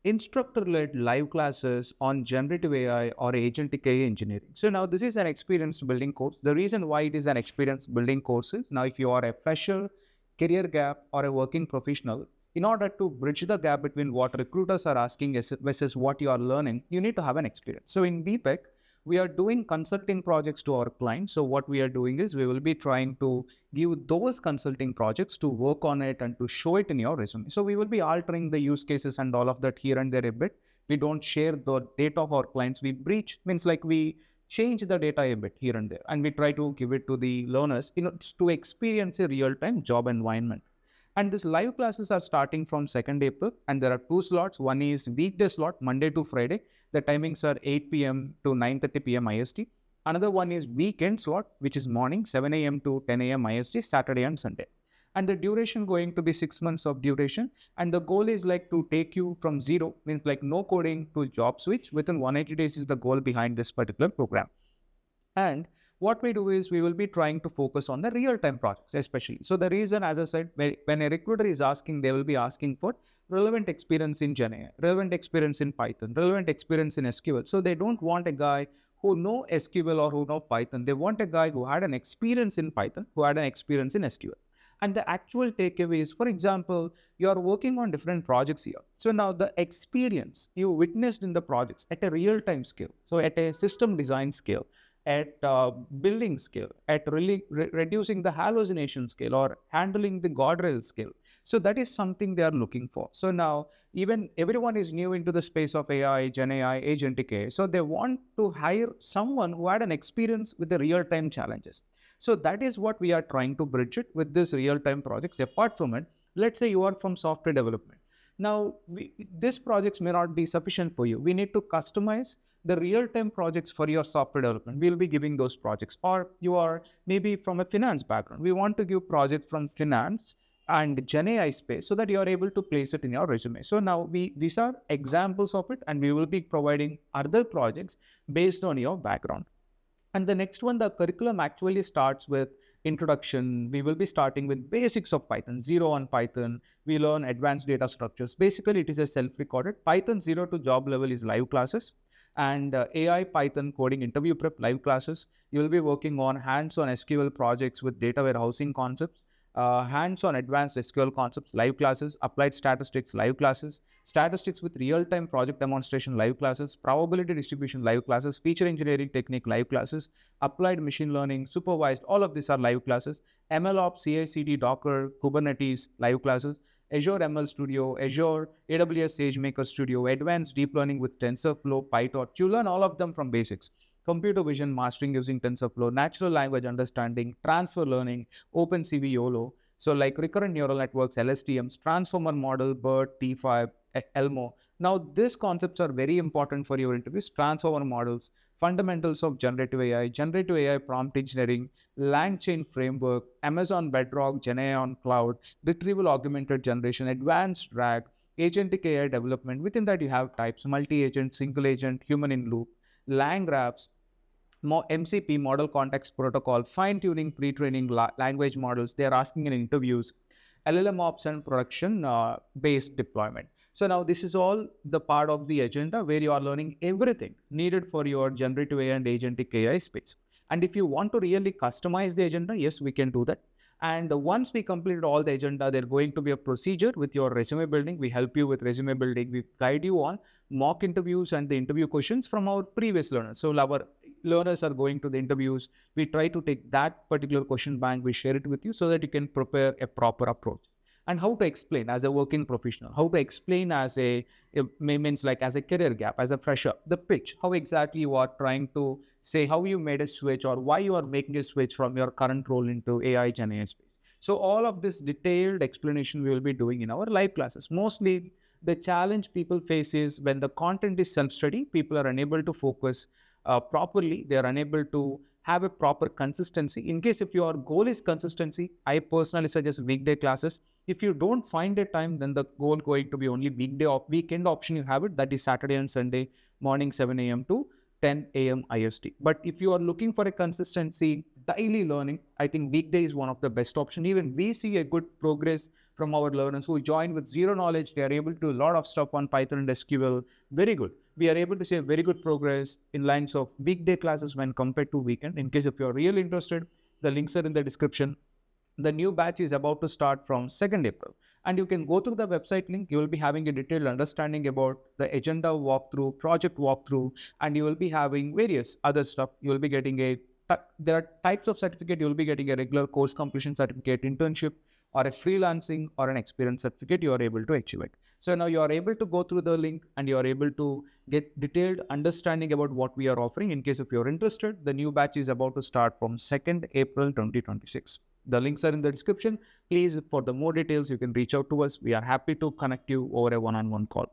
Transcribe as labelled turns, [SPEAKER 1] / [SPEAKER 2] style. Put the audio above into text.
[SPEAKER 1] instructor-led live classes on generative AI or agentic AI engineering. So now this is an experience building course. The reason why it is an experience building course is now if you are a fresher, career gap, or a working professional, in order to bridge the gap between what recruiters are asking versus what you are learning, you need to have an experience. So in BPEC, we are doing consulting projects to our clients. So what we are doing is we will be trying to give those consulting projects to work on it and to show it in your resume. So we will be altering the use cases and all of that here and there a bit. We don't share the data of our clients. We breach means like we change the data a bit here and there, and we try to give it to the learners, to experience a real-time job environment. And these live classes are starting from 2nd April, and there are two slots. One is weekday slot, Monday to Friday. The timings are 8 p.m. to 9:30 p.m. IST. Another one is weekend slot, which is morning, 7 a.m. to 10 a.m. IST, Saturday and Sunday. And the duration going to be 6 months of duration. And the goal is like to take you from zero, means like no coding, to job switch within 180 days is the goal behind this particular program. And what we do is we will be trying to focus on the real-time projects, especially. So the reason, as I said, when a recruiter is asking, they will be asking for relevant experience in GenAI, relevant experience in Python, relevant experience in SQL. So they don't want a guy who know SQL or who know Python. They want a guy who had an experience in Python, who had an experience in SQL. And the actual takeaway is, for example, you are working on different projects here. So now the experience you witnessed in the projects at a real-time scale, so at a system design scale, at building scale, at really reducing the hallucination scale or handling the guardrail scale. So that is something they are looking for. So now even everyone is new into the space of AI, Gen AI, agentic AI. So they want to hire someone who had an experience with the real-time challenges. So that is what we are trying to bridge it with this real-time projects. Apart from it, let's say you are from software development. Now, these projects may not be sufficient for you. We need to customize the real-time projects for your software development. We'll be giving those projects. Or you are maybe from a finance background. We want to give projects from finance and Gen AI space so that you are able to place it in your resume. So now these are examples of it, and we will be providing other projects based on your background. And the next one, the curriculum actually starts with introduction. We will be starting with basics of Python, 0 on Python. We learn advanced data structures. Basically, it is a self-recorded. Python 0 to job level is live classes. And AI Python coding interview prep live classes. You will be working on hands-on SQL projects with data warehousing concepts. Hands-on advanced SQL concepts, live classes, applied statistics, live classes, statistics with real-time project demonstration, live classes, probability distribution, live classes, feature engineering technique, live classes, applied machine learning, supervised, all of these are live classes, MLOps, CI/CD, Docker, Kubernetes, live classes, Azure ML Studio, Azure, AWS SageMaker Studio, advanced deep learning with TensorFlow, PyTorch. You learn all of them from basics. Computer vision mastering using TensorFlow, natural language understanding, transfer learning, OpenCV YOLO. So like recurrent neural networks, LSTMs, transformer model, BERT, T5, Elmo. Now these concepts are very important for your interviews. Transformer models, fundamentals of generative AI prompt engineering, LangChain framework, Amazon Bedrock, GenAI on cloud, retrieval augmented generation, advanced RAG, agentic AI development. Within that you have types, multi-agent, single agent, human in loop, Lang graphs, MCP, model context protocol, fine-tuning, pre-training language models. They are asking in interviews, LLM ops and production based deployment. So now this is all the part of the agenda where you are learning everything needed for your generative AI and agentic AI space. And if you want to really customize the agenda, yes, we can do that. And once we completed all the agenda, there's going to be a procedure with your resume building. We help you with resume building. We guide you on mock interviews and the interview questions from our previous learners. So our learners are going to the interviews. We try to take that particular question bank. We share it with you so that you can prepare a proper approach. And how to explain as a working professional, how to explain as means like as a career gap, as a fresher, the pitch, how exactly you are trying to say how you made a switch or why you are making a switch from your current role into AI Gen AI space. So all of this detailed explanation we will be doing in our live classes. Mostly the challenge people face is when the content is self-study, people are unable to focus properly. They are unable to have a proper consistency. In case if your goal is consistency, I personally suggest weekday classes. If you don't find a time, then the goal going to be only weekday or weekend option you have it. That is Saturday and Sunday morning 7 a.m. to 10 a.m. IST. But if you are looking for a consistency, daily learning, I think weekday is one of the best option. Even we see a good progress from our learners who join with zero knowledge. They are able to do a lot of stuff on Python and SQL. Very good. We are able to see very good progress in lines of weekday classes when compared to weekend. In case if you're really interested, the links are in the description. The new batch is about to start from 2nd April. And you can go through the website link. You will be having a detailed understanding about the agenda walkthrough, project walkthrough, and you will be having various other stuff. You will be getting there are types of certificate. You will be getting a regular course completion certificate, internship, or a freelancing or an experience certificate. You are able to achieve it. So now you are able to go through the link and you are able to get detailed understanding about what we are offering. In case if you're interested, the new batch is about to start from 2nd April 2026. The links are in the description. Please, for the more details, you can reach out to us. We are happy to connect you over a one-on-one call.